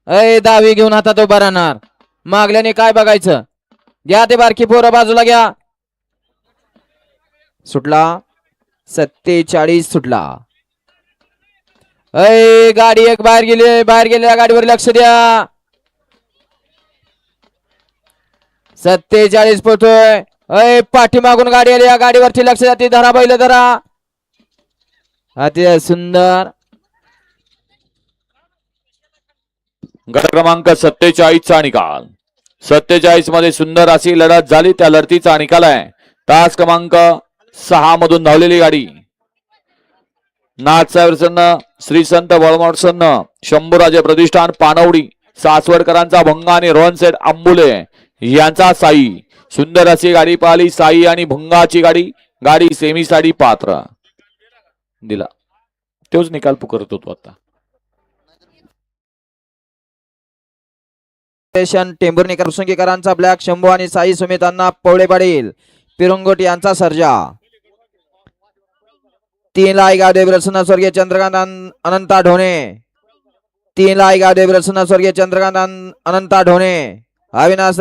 अय दावी घेऊन हातात उभा राहणार. मागल्याने काय बघायचं. घ्या ते बारकी पोरं बाजूला घ्या. सुटला 47 सुटला. अय गाडी एक बाहेर गेली. बाहेर गेलेल्या गाडीवर लक्ष द्या. 47 पोहोचतोय. अय पाठीमागून गाडी आली. या गाडीवरती लक्ष द्या. ती धरा बैल धरा. अति सुंदर. गट क्रमांक 47 चा निकाल. 47 मध्ये सुंदर अशी लढत झाली. त्या लढतीचा निकाल आहे तास क्रमांक 6 मधून धावलेली गाडी नाथसाहेब श्री संत बळमोडसन्न शंभूराजे प्रतिष्ठान पानवडी सासवडकरांचा भंगा आणि रोहन सेठ आंबुले यांचा साई. सुंदर अशी गाडी पाहिली. साई आणि भंगाची गाडी सेमीसाठी पात्र दिला. तोच निकाल पुकारत होतो आता. टेंभुर्णीकर सुंगीकरांचा ब्लॅक शंभू आणि साई सुमितांना पवळे पाडील पिरंगोट यांचा सर्जा. 3 ला गाव रचना स्वर्गीय चंद्रकांत अनंता ढोणे. 3 ला गाव रचना स्वर्गीय चंद्रकांत अनंता ढोणे. अविनाश